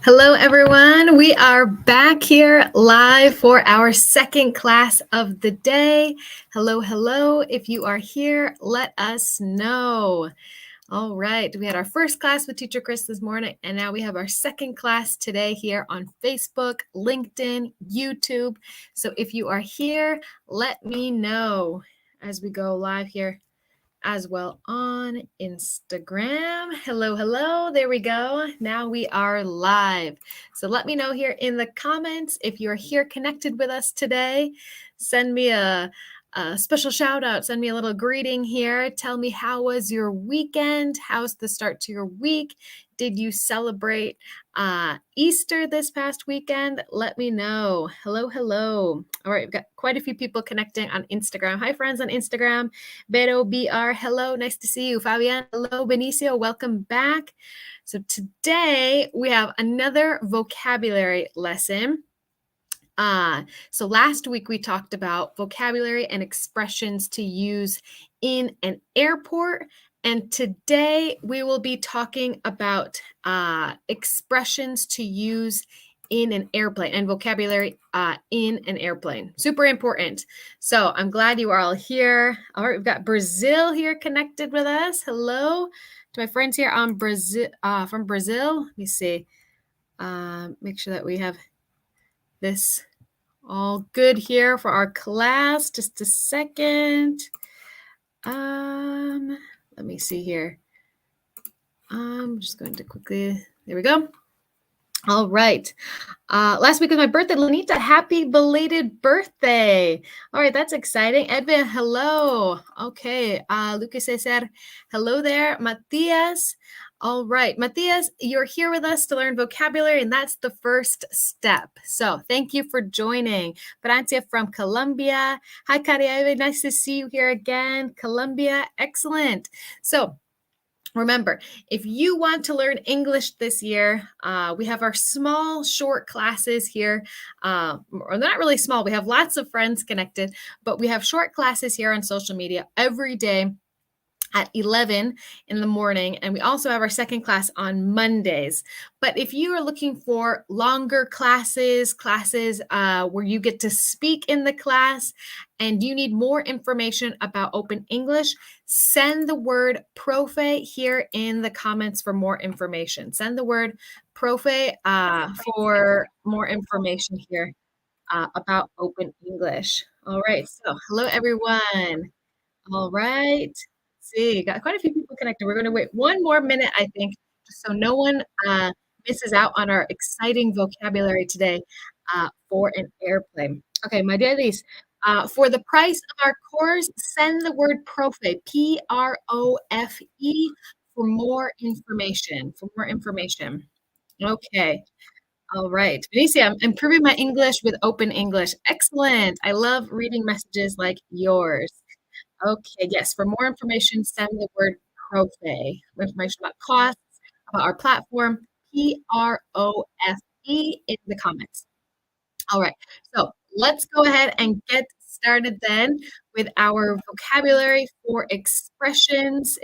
Hello, everyone. We are back here live for our second class of the day. Hello, hello. If you are here, let us know. All right. We had our first class with Teacher Chris this morning, and now we have our second class today here on Facebook, LinkedIn, YouTube. So if you are here, let me know as we go live here as well on Instagram. Hello, hello. There we go. Now we are live. So let me know here in the comments if you're here connected with us today. Send me a special shout out. Send me a little greeting here. Tell me, how was your weekend? How's the start to your week? Did you celebrate Easter this past weekend? Let me know. Hello, hello. All right, we've got quite a few people connecting on Instagram. Hi, friends on Instagram. Vero BR, hello, nice to see you. Fabian, hello. Benicio, welcome back. So today we have another vocabulary lesson. So last week we talked about vocabulary and expressions to use in an airport. And today we will be talking about expressions to use in an airplane and vocabulary in an airplane. Super important. So I'm glad you are all here. All right, we've got Brazil here connected with us. Hello to my friends here on Brazil from Brazil. Let me see. Make sure that we have this all good here for our class. Just a second. Let me see here. I'm just going to quickly, there we go. All right. Last week was my birthday. Lanita, happy belated birthday. All right, that's exciting. Edwin, hello. Okay. Lucas Cesar, hello there. Matias. All right, Matias, you're here with us to learn vocabulary, and that's the first step. So thank you for joining. Francia from Colombia. Hi, Caribe. Nice to see you here again. Colombia, excellent. So remember, if you want to learn English this year, we have our small, short classes here. Or not really small, we have lots of friends connected, but we have short classes here on social media every day at 11 in the morning. And we also have our second class on Mondays. But if you are looking for longer classes where you get to speak in the class, and you need more information about Open English, send the word profe here in the comments for more information. Send the word profe for more information here about Open English. All right, so hello everyone. All right. Let's see, got quite a few people connected. We're going to wait one more minute, I think, just so no one misses out on our exciting vocabulary today for an airplane. Okay, my dear Elise, for the price of our course, send the word profe, Profe, for more information. Okay. All right. Benicia, I'm improving my English with Open English. Excellent. I love reading messages like yours. Okay, yes, for more information, send the word profe. For information about costs, about our platform, Profe in the comments. All right, so let's go ahead and get started then with our vocabulary for expressions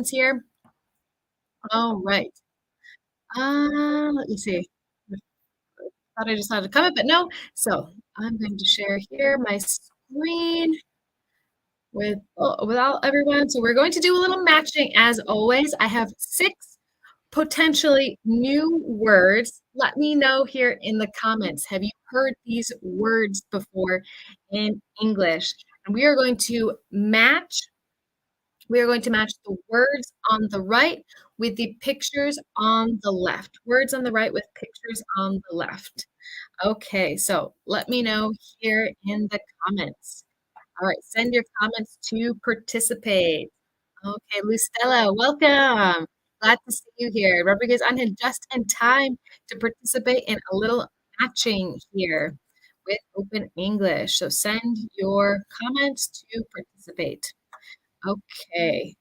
here. All right. Let me see. Thought I just had to comment, but no. So I'm going to share here my screen with all everyone. So we're going to do a little matching as always. I have 6 potentially new words. Let me know here in the comments. Have you heard these words before in English? And we are going to match the words on the right with the pictures on the left. Words on the right with pictures on the left. Okay, so let me know here in the comments. All right, send your comments to participate. Okay, Lucella, welcome. Glad to see you here. Rodriguez Angel, just in time to participate in a little matching here with Open English. So send your comments to participate. Okay,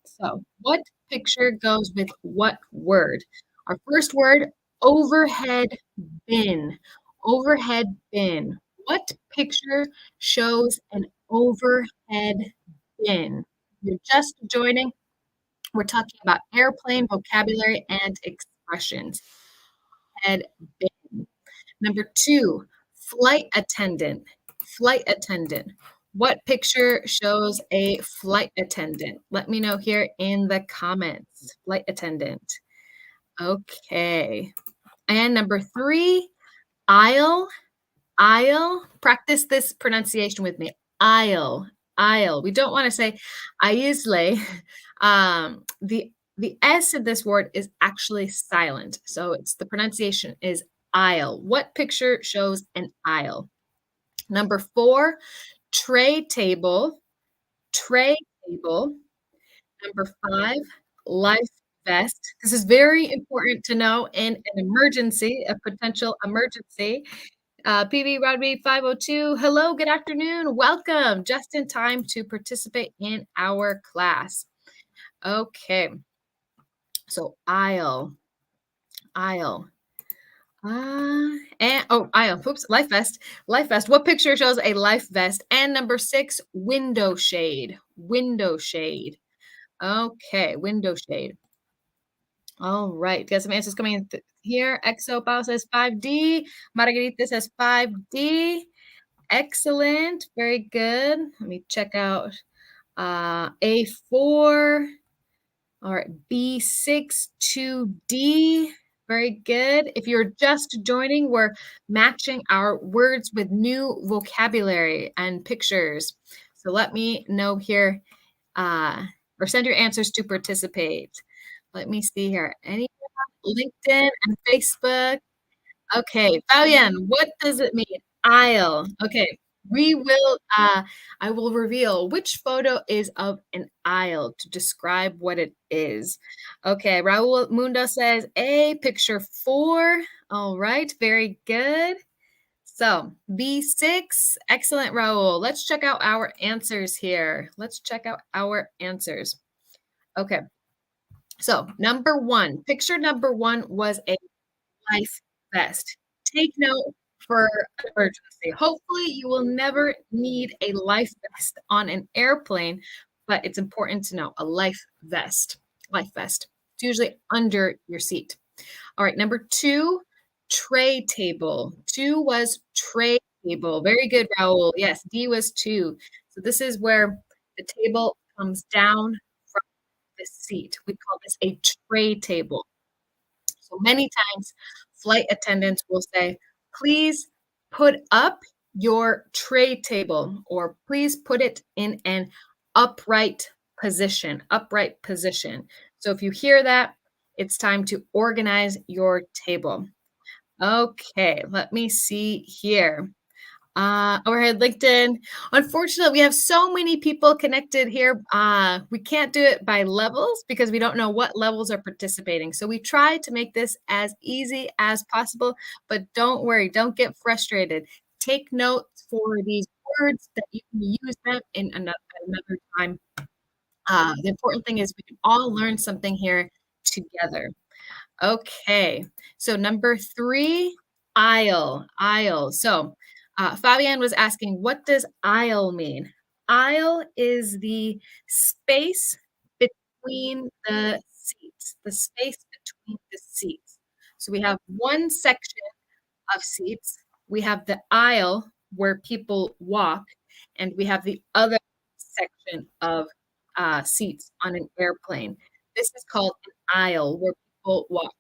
so what picture goes with what word? Our first word, overhead bin. Overhead bin. What picture shows an overhead bin? You're just joining. We're talking about airplane vocabulary and expressions. overhead bin. Number 2, flight attendant. Flight attendant. What picture shows a flight attendant? Let me know here in the comments. Flight attendant. Okay. And number 3, aisle. Aisle. Practice this pronunciation with me. Aisle. Aisle. We don't want to say aisle. The S of this word is actually silent. So it's the pronunciation is aisle. What picture shows an aisle? Number 4, tray table. Tray table. Number 5, life vest. This is very important to know in an emergency, a potential emergency. PB Rodby 502, hello, good afternoon, welcome, just in time to participate in our class. Okay, so aisle. And aisle. Oops, life vest. Life vest. What picture shows a life vest? And number 6, window shade. Window shade. Okay, window shade. All right, got some answers coming in here. Exo Pao says 5D. Margarita says 5D. Excellent. Very good. Let me check out A4. All right, B6 2D. Very good. If you're just joining, we're matching our words with new vocabulary and pictures. So let me know here or send your answers to participate. Let me see here. Any LinkedIn and Facebook? Okay, Fabian, what does it mean? Aisle. Okay, we will, I will reveal which photo is of an aisle to describe what it is. Okay, Raul Mundo says A, picture 4. All right, very good. So B6, excellent, Raul. Let's check out our answers here. Let's check out our answers. Okay, so number 1, picture number 1 was a life vest. Take note for emergency. Hopefully, you will never need a life vest on an airplane, but it's important to know a life vest. Life vest. It's usually under your seat. All right, number 2, tray table. 2 was tray table. Very good, Raul. Yes, D was 2. So this is where the table comes down from the seat. We call this a tray table. So many times, flight attendants will say, please put up your tray table, or please put it in an upright position, upright position. So if you hear that, it's time to organize your table. Okay, let me see here. Overhead LinkedIn. Unfortunately, we have so many people connected here. We can't do it by levels because we don't know what levels are participating. So we try to make this as easy as possible, but don't worry, don't get frustrated. Take notes for these words that you can use them in another time. The important thing is we can all learn something here together. Okay, so number 3, aisle, aisle. So Fabian was asking, what does aisle mean? Aisle is the space between the seats, the space between the seats. So we have one section of seats, we have the aisle where people walk, and we have the other section of seats on an airplane. This is called an aisle where people walk.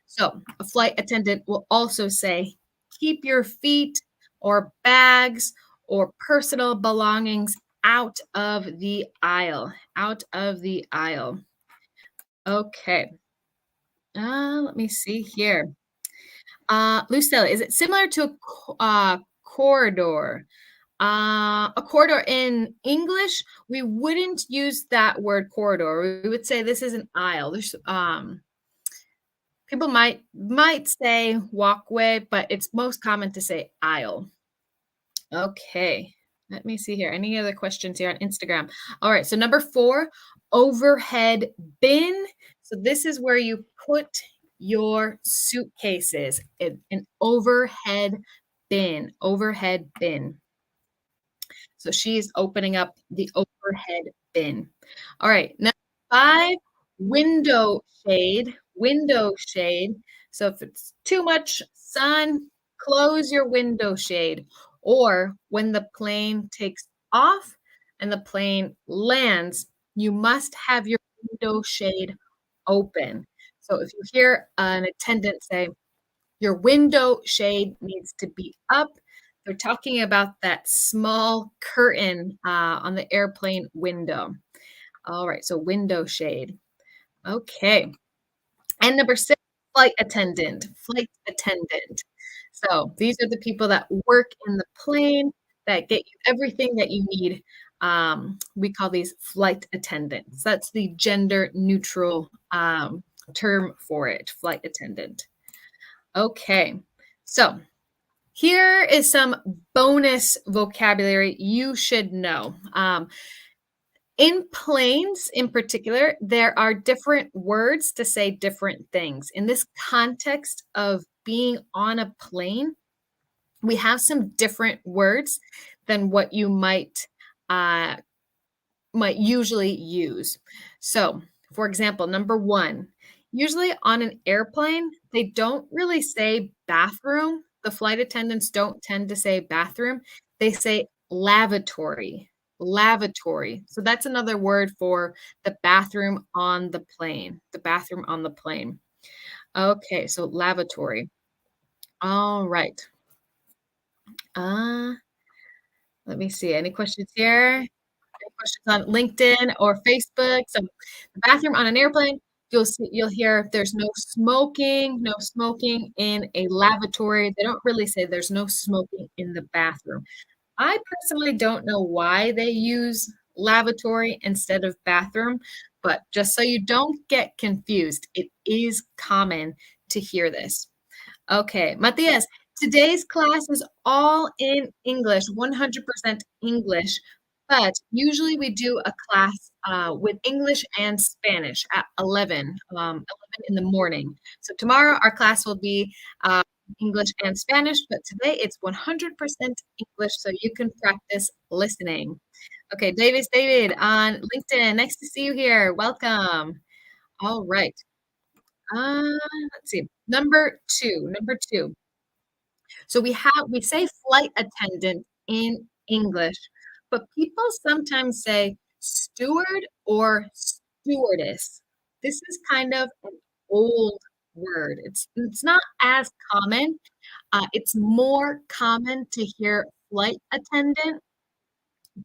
So a flight attendant will also say, keep your feet or bags or personal belongings out of the aisle, out of the aisle. Okay. Let me see here. Lucille, is it similar to a corridor? A corridor in English, we wouldn't use that word corridor. We would say this is an aisle. There's people might say walkway, but it's most common to say aisle. Okay. Let me see here. Any other questions here on Instagram? All right. So number 4, overhead bin. So this is where you put your suitcases. An overhead bin. Overhead bin. So she's opening up the overhead bin. All right. Number 5, window shade. window shade. So if it's too much sun, close your window shade. Or when the plane takes off and the plane lands, you must have your window shade open. So if you hear an attendant say, your window shade needs to be up, they're talking about that small curtain on the airplane window. All right, so window shade. Okay. And number 6, flight attendant, flight attendant. So, these are the people that work in the plane that get you everything that you need. We call these flight attendants. That's the gender neutral, term for it, flight attendant. Okay. So, here is some bonus vocabulary you should know. In planes, in particular, there are different words to say different things. In this context of being on a plane, we have some different words than what you uh, might usually use. So, for example, number 1, usually on an airplane, they don't really say bathroom. The flight attendants don't tend to say bathroom. They say lavatory. Lavatory. So that's another word for the bathroom on the plane. The bathroom on the plane. Okay, so lavatory. All right. Uh, Let me see. Any questions here? Questions on LinkedIn or Facebook. So the bathroom on an airplane, you'll hear there's no smoking in a lavatory. They don't really say there's no smoking in the bathroom. I personally don't know why they use lavatory instead of bathroom, but just so you don't get confused, it is common to hear this. Okay, Matias, today's class is all in English, 100% English, but usually we do a class with English and Spanish at 11 in the morning. So tomorrow our class will be English and Spanish, but today it's 100% English, so you can practice listening. Okay, David on LinkedIn, nice to see you here. Welcome. All right. Uh, let's see. Number two. So we say flight attendant in English, but people sometimes say steward or stewardess. This is kind of an old word. It's not as common. It's more common to hear flight attendant,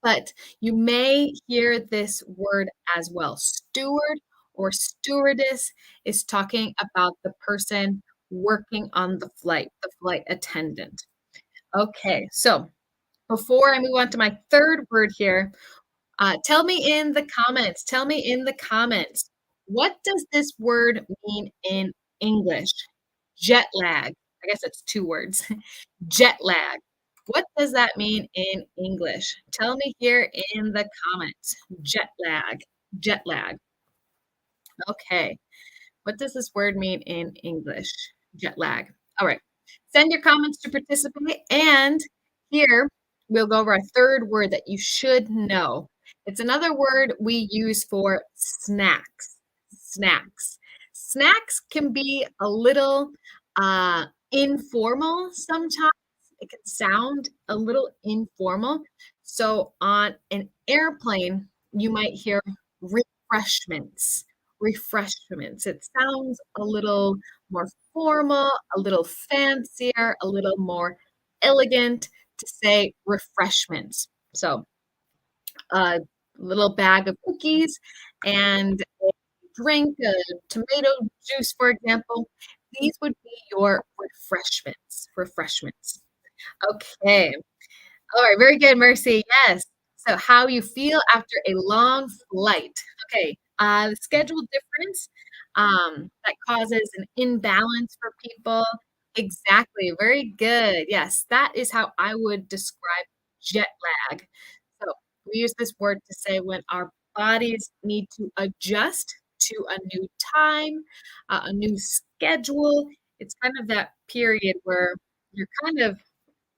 but you may hear this word as well. Steward or stewardess is talking about the person working on the flight attendant. Okay, so before I move on to my third word here, tell me in the comments, what does this word mean in English? Jet lag. I guess it's 2 words. Jet lag. What does that mean in English? Tell me here in the comments. Jet lag. Jet lag. Okay. What does this word mean in English? Jet lag. All right. Send your comments to participate. And here we'll go over a third word that you should know. It's another word we use for snacks. Snacks. Snacks can be a little informal sometimes. It can sound a little informal. So on an airplane, you might hear refreshments. Refreshments. It sounds a little more formal, a little fancier, a little more elegant to say refreshments. So, a little bag of cookies and a drink, tomato juice, for example. These would be your refreshments. Refreshments. Okay. All right, very good, Mercy. Yes. So, how you feel after a long flight. Okay, the schedule difference that causes an imbalance for people. Exactly. Very good. Yes, that is how I would describe jet lag. So, we use this word to say when our bodies need to adjust to a new time, a new schedule. It's kind of that period where you're kind of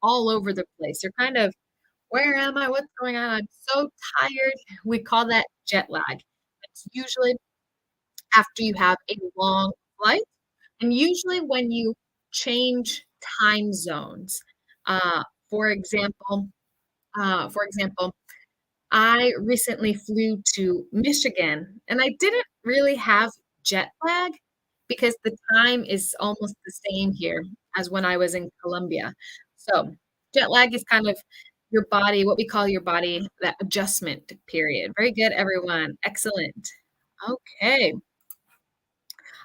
all over the place. You're kind of, "Where am I? What's going on? I'm so tired." We call that jet lag. It's usually after you have a long flight. And usually when you change time zones, uh, for example, for example, I recently flew to Michigan, and I didn't really have jet lag because the time is almost the same here as when I was in Colombia. So, jet lag is kind of your body, what we call your body, that adjustment period. Very good, everyone. Excellent. Okay.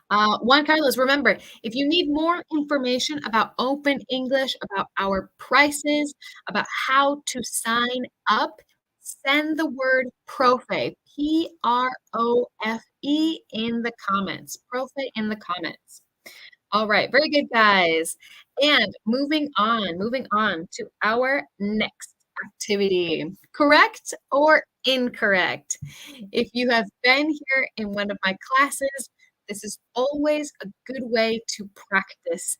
Juan Carlos, remember, if you need more information about Open English, about our prices, about how to sign up, send the word PROFE, Profe, in the comments. PROFE in the comments. All right, very good, guys. And moving on to our next activity. Correct or incorrect? If you have been here in one of my classes, this is always a good way to practice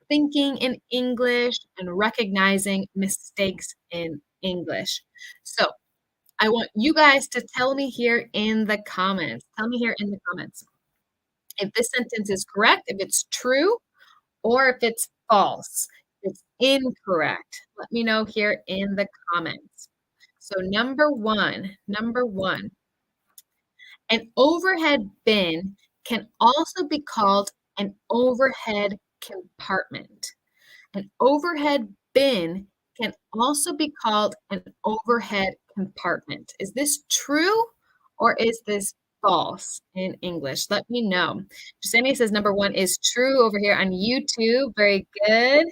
thinking in English and recognizing mistakes in English. So I want you guys to tell me here in the comments. Tell me here in the comments if this sentence is correct, if it's true, or if it's false, if it's incorrect. Let me know here in the comments. So number one, an overhead bin can also be called an overhead compartment. An overhead bin can also be called an overhead compartment. Is this true or is this false in English? Let me know. Jasenia says number one is true over here on YouTube. Very good.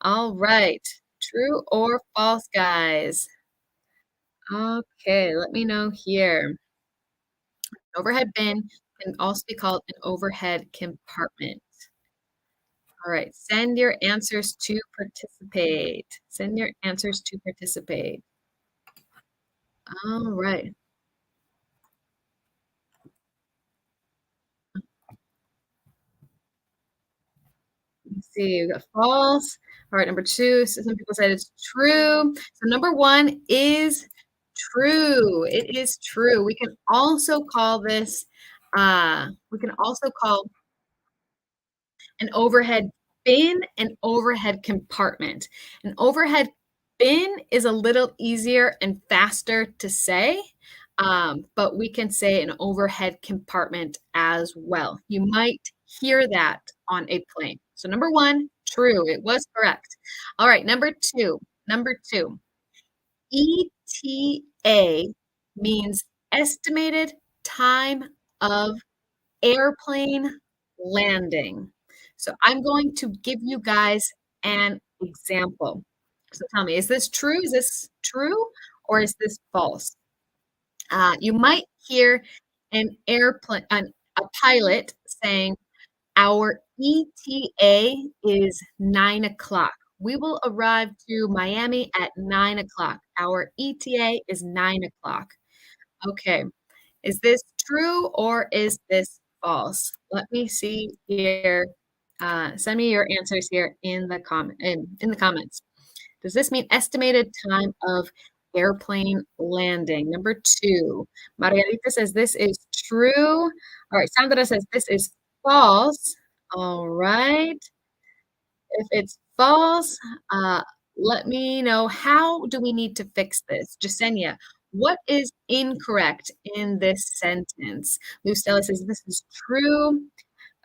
All right. True or false, guys? Okay, let me know here. An overhead bin can also be called an overhead compartment. All right, send your answers to participate. Send your answers to participate. All right. Let's see, we got false. All right, number two, so some people said it's true. So number one is true. It is true. We can also call this, we can also call an overhead bin an overhead compartment. An overhead bin is a little easier and faster to say, but we can say an overhead compartment as well. You might hear that on a plane. So number one, true, it was correct. All right, number two, ETA means estimated time of airplane landing. So I'm going to give you guys an example. So tell me, is this true? Is this true or is this false? You might hear a pilot saying, our ETA is 9 o'clock. We will arrive to Miami at 9 o'clock. Our ETA is 9 o'clock. Okay. Is this true or is this false? Let me see here. Send me your answers here in the comments. Does this mean estimated time of airplane landing? Number two, Margarita says this is true. All right, Sandra says this is false. All right. If it's false, let me know, how do we need to fix this? Jasenia, what is incorrect in this sentence? Lucella says this is true.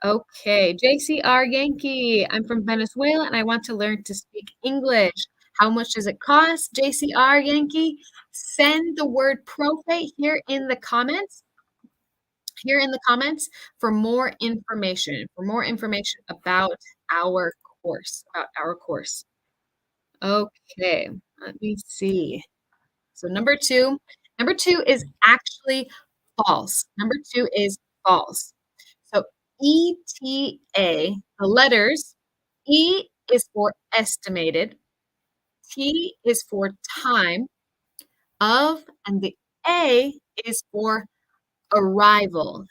Okay, JCR Yankee, I'm from Venezuela and I want to learn to speak English. How much does it cost? JCR Yankee, send the word profe here in the comments. For more information, about our course. Okay, let me see. So number two is actually false. Number two is false. So ETA, the letters, E is for estimated, T is for time of, and the A is for arrival.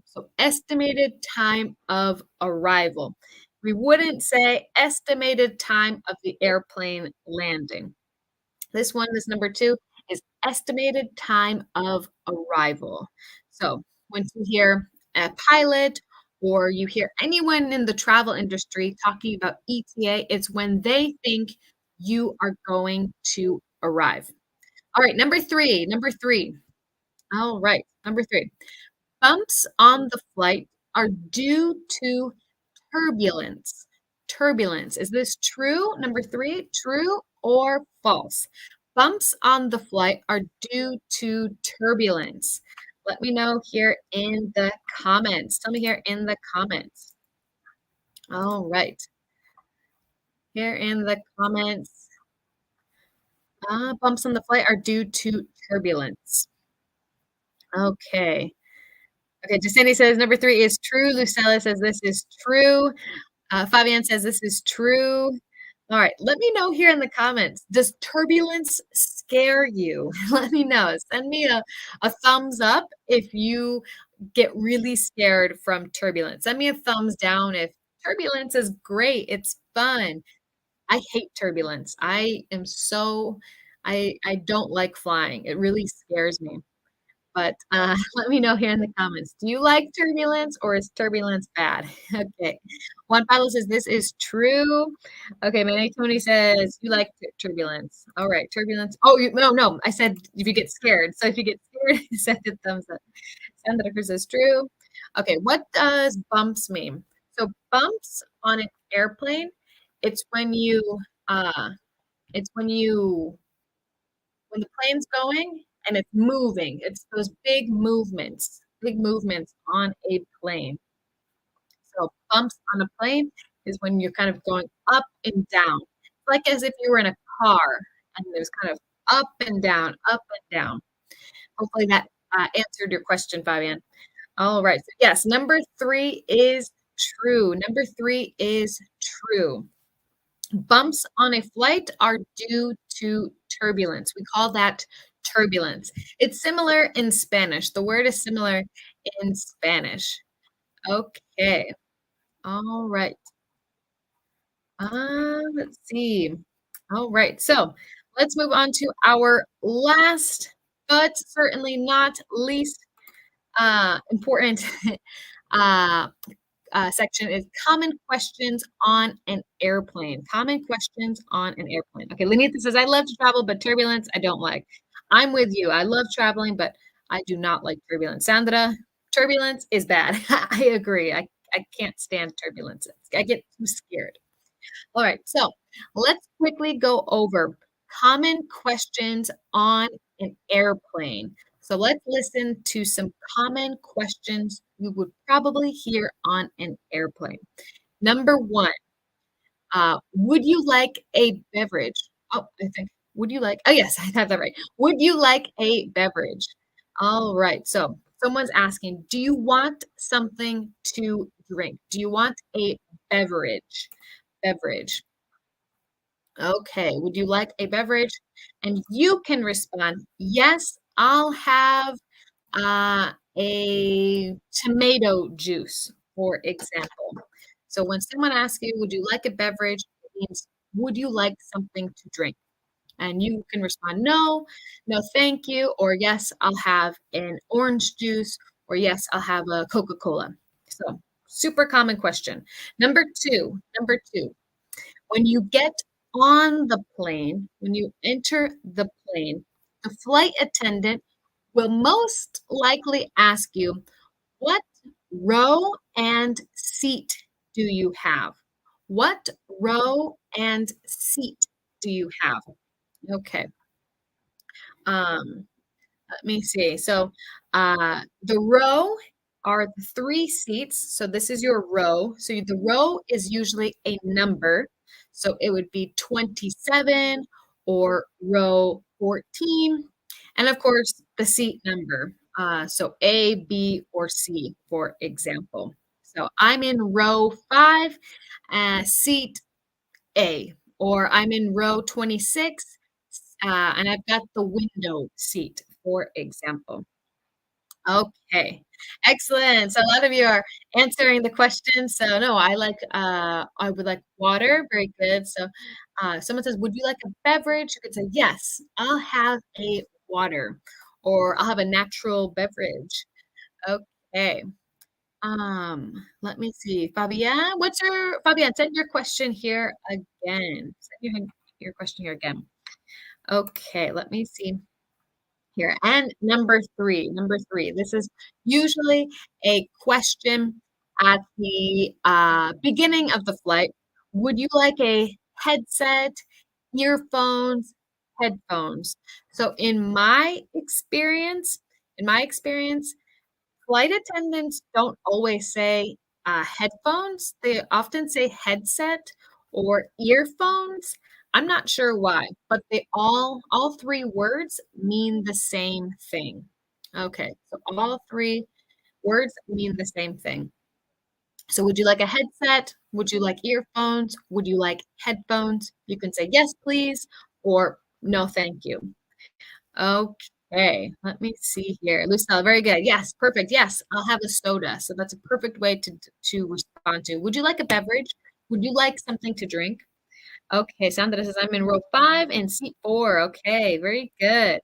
So estimated time of arrival. We wouldn't say estimated time of the airplane landing. This number two, is estimated time of arrival. So once you hear a pilot or you hear anyone in the travel industry talking about ETA, it's when they think you are going to arrive. All right, number 3. All right, number 3. Bumps on the flight are due to turbulence. Turbulence. Is this true? Number 3, true or false? Bumps on the flight are due to turbulence. Let me know here in the comments. Tell me here in the comments. All right. Here in the comments. Bumps on the flight are due to turbulence. Okay. Okay, Jasini says number 3 is true. Lucella says this is true. Fabian says this is true. All right, let me know here in the comments. Does turbulence scare you? Let me know. Send me a thumbs up if you get really scared from turbulence. Send me a thumbs down if turbulence is great. It's fun. I hate turbulence. I don't like flying. It really scares me. But, let me know here in the comments. Do you like turbulence or is turbulence bad? Okay. Juan Pablo says, "This is true." Okay, Manny Tony says, "You like turbulence." All right, turbulence. Oh, no, I said if you get scared. So if you get scared, send a thumbs up. Sandra says, "True." Okay, what does bumps mean? So bumps on an airplane, it's when you, it's when the plane's going and it's moving, it's those big movements on a plane. So bumps on a plane is when you're kind of going up and down, like as if you were in a car and there's kind of up and down, up and down. Hopefully that answered your question, Fabian. All right. So yes, number 3 is true. Number 3 is true. Bumps on a flight are due to turbulence. We call that turbulence. It's similar in Spanish. The word is similar in Spanish. Okay. All right. Let's see. All right. So let's move on to our last, but certainly not least important uh, section is common questions on an airplane. Common questions on an airplane. Okay, Lenita says, I love to travel, but turbulence I don't like. I'm with you. I love traveling, but I do not like turbulence. Sandra, turbulence is bad. I agree. I can't stand turbulence. I get too scared. All right, so let's quickly go over common questions on an airplane. So let's listen to some common questions you would probably hear on an airplane. Number 1, would you like a beverage? Oh, I think, would you like, oh, yes, I have that right. Would you like a beverage? All right, so someone's asking, do you want something to drink? Do you want a beverage? Beverage. Okay, would you like a beverage? And you can respond, yes, I'll have a tomato juice, for example. So when someone asks you, would you like a beverage? It means, would you like something to drink? And you can respond, no, no, thank you, or yes, I'll have an orange juice, or yes, I'll have a Coca-Cola. So super common question. Number two, when you get on the plane, when you enter the plane, the flight attendant will most likely ask you, "What row and seat do you have?" What row and seat do you have? Okay. Um, Let me see. So, the row are the 3 seats. So this is your row. So the row is usually a number. So it would be 27 or row 14. And of course, the seat number. So A, B, or C, for example. So I'm in row 5, seat A, or I'm in row 26, and I've got the window seat, for example. Okay, excellent. So a lot of you are answering the question. So no, I would like water. Very good. So someone says, would you like a beverage? You could say, yes, I'll have a water, or I'll have a natural beverage. Okay. Let me see. Fabienne, Fabienne, send your question here again. Send your question here again. Okay, let me see here. And number three. This is usually a question at the beginning of the flight. Would you like a headset, earphones, headphones? So in my experience, flight attendants don't always say, headphones, they often say headset or earphones. I'm not sure why, but they all 3 words mean the same thing. Okay, so all 3 words mean the same thing. So would you like a headset? Would you like earphones? Would you like headphones? You can say, "Yes, please," or "No, thank you." Okay, let me see here. Lucille, very good. Yes, perfect. Yes, I'll have a soda. So that's a perfect way to respond to. Would you like a beverage? Would you like something to drink? Okay, Sandra says I'm in row 5 and seat 4. Okay, very good.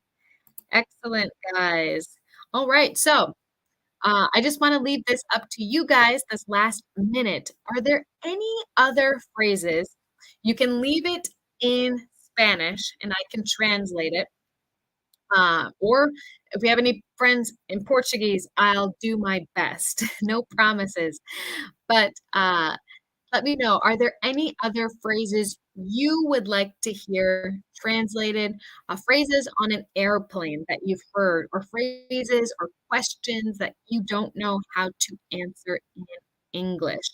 Excellent, guys. All right, so I just want to leave this up to you guys this last minute. Are there any other phrases? You can leave it in Spanish and I can translate it. Or if we have any friends in Portuguese, I'll do my best. No promises. But let me know, are there any other phrases you would like to hear translated? Phrases on an airplane that you've heard, or phrases or questions that you don't know how to answer in English?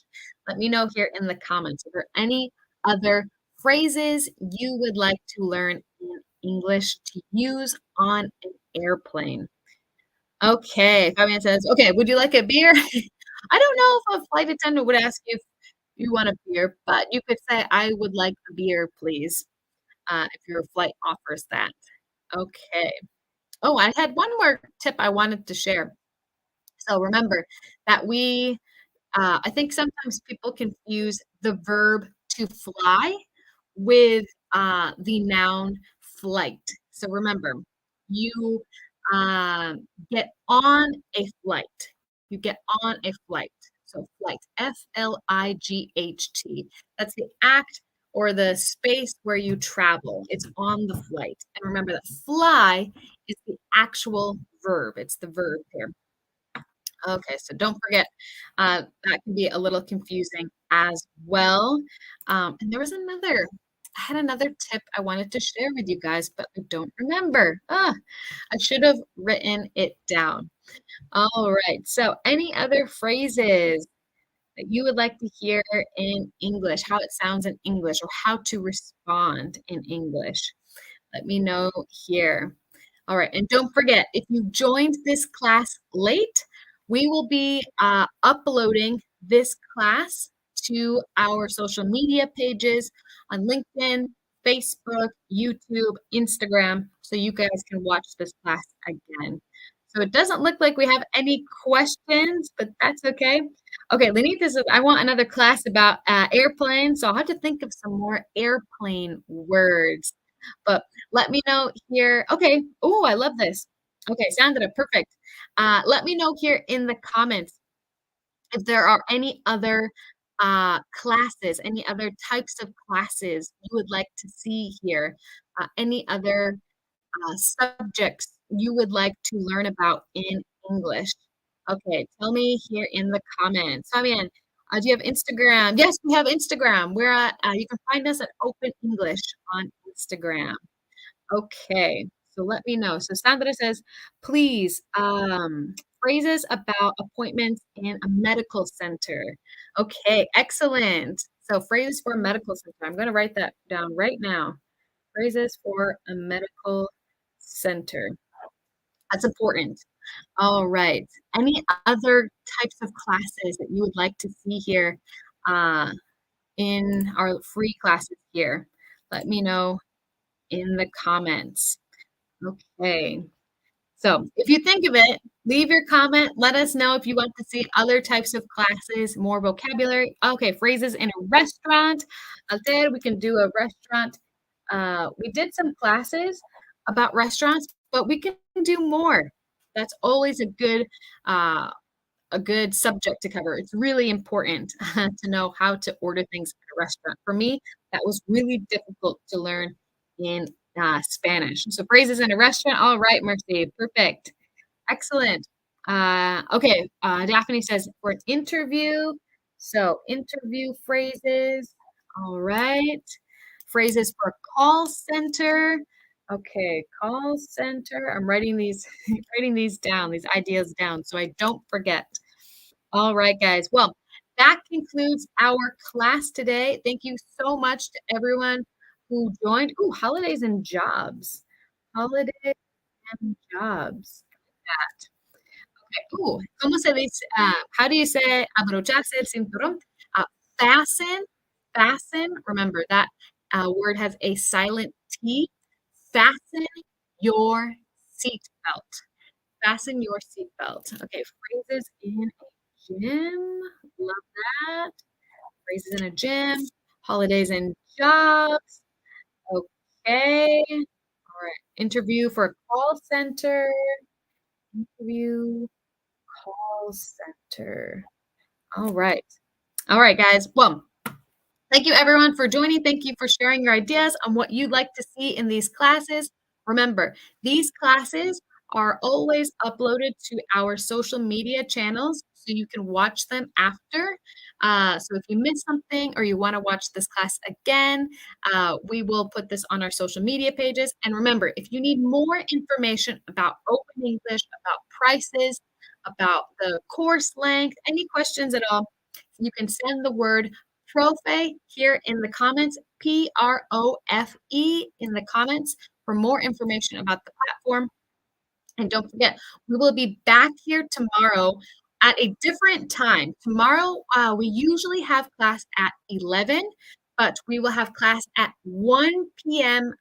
Let me know here in the comments. Are there any other phrases you would like to learn in English to use on an airplane? Okay, Fabian says, "Okay, would you like a beer?" I don't know if a flight attendant would ask you if you want a beer, but you could say, "I would like a beer, please," if your flight offers that. Okay. Oh, I had one more tip I wanted to share. So remember that I think sometimes people confuse the verb to fly with the noun flight. So remember, you get on a flight. You get on a flight. So flight, Flight. That's the act or the space where you travel. It's on the flight. And remember that fly is the actual verb. It's the verb here. Okay, so don't forget, that can be a little confusing as well. And there was I had another tip I wanted to share with you guys, but I don't remember. I should have written it down. All right, so any other phrases that you would like to hear in English, how it sounds in English, or how to respond in English? Let me know here. All right, and don't forget, if you joined this class late, we will be uploading this class to our social media pages on LinkedIn, Facebook, YouTube, Instagram, so you guys can watch this class again. So it doesn't look like we have any questions, but that's okay. Okay, Lenita says, I want another class about airplanes, so I'll have to think of some more airplane words. But let me know here. Okay. Oh, I love this. Okay, Sandra, perfect. Let me know here in the comments if there are any other classes, any other types of classes you would like to see here, any other subjects you would like to learn about in English. Okay, tell me here in the comments. Fabian, do you have Instagram? Yes, we have Instagram. We're at, you can find us at Open English on Instagram. Okay, so let me know. So Sandra says, please, phrases about appointments in a medical center. Okay, excellent. So phrases for a medical center. I'm going to write that down right now. Phrases for a medical center. That's important. All right. Any other types of classes that you would like to see here uh, in our free classes here? Let me know in the comments. Okay. So if you think of it, leave your comment. Let us know if you want to see other types of classes, more vocabulary. Okay, phrases in a restaurant. Alter, we can do a restaurant. We did some classes about restaurants, but we can do more. That's always a a good subject to cover. It's really important to know how to order things at a restaurant. For me, that was really difficult to learn in Spanish. So phrases in a restaurant. All right, Mercy. Perfect. Excellent. Okay. Daphne says for an interview. So interview phrases. All right. Phrases for call center. Okay, call center. I'm writing these writing these down, these ideas down so I don't forget. All right, guys. Well, that concludes our class today. Thank you so much to everyone who joined. Ooh, holidays and jobs. Holidays and jobs. That. Okay. Ooh, ¿cómo se dice? How do you say abrocharse el cinturón? Uh, fasten, fasten. Remember that word has a silent T. Fasten your seatbelt. Fasten your seatbelt. Okay, phrases in a gym. Love that. Phrases in a gym. Holidays and jobs. Okay. All right. Interview for a call center. Interview call center. All right. All right, guys. Well, thank you everyone for joining. Thank you for sharing your ideas on what you'd like to see in these classes. Remember, these classes are always uploaded to our social media channels so you can watch them after. So if you missed something or you want to watch this class again, we will put this on our social media pages. And remember, if you need more information about Open English, about prices, about the course length, any questions at all, you can send the word Profe here in the comments, Profe in the comments for more information about the platform. And don't forget, we will be back here tomorrow at a different time. Tomorrow, we usually have class at 11, but we will have class at 1 p.m.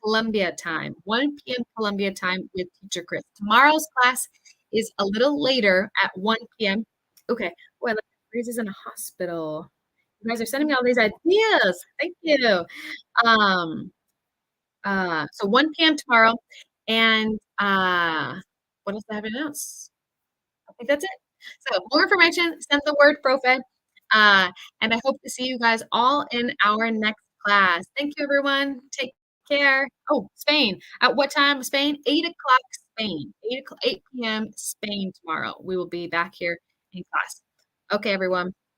Columbia time, 1 p.m. Columbia time with Teacher Chris. Tomorrow's class is a little later at 1 p.m. Okay, well, phrases in a hospital. You guys are sending me all these ideas. Thank you. Um, so 1 p.m. tomorrow. And what else do I have to announce? I think that's it. So more information, send the word Profe. And I hope to see you guys all in our next class. Thank you, everyone. Take care. Oh, Spain. At what time, Spain? 8 o'clock Spain. 8 p.m. Spain tomorrow. We will be back here in class. Okay, everyone.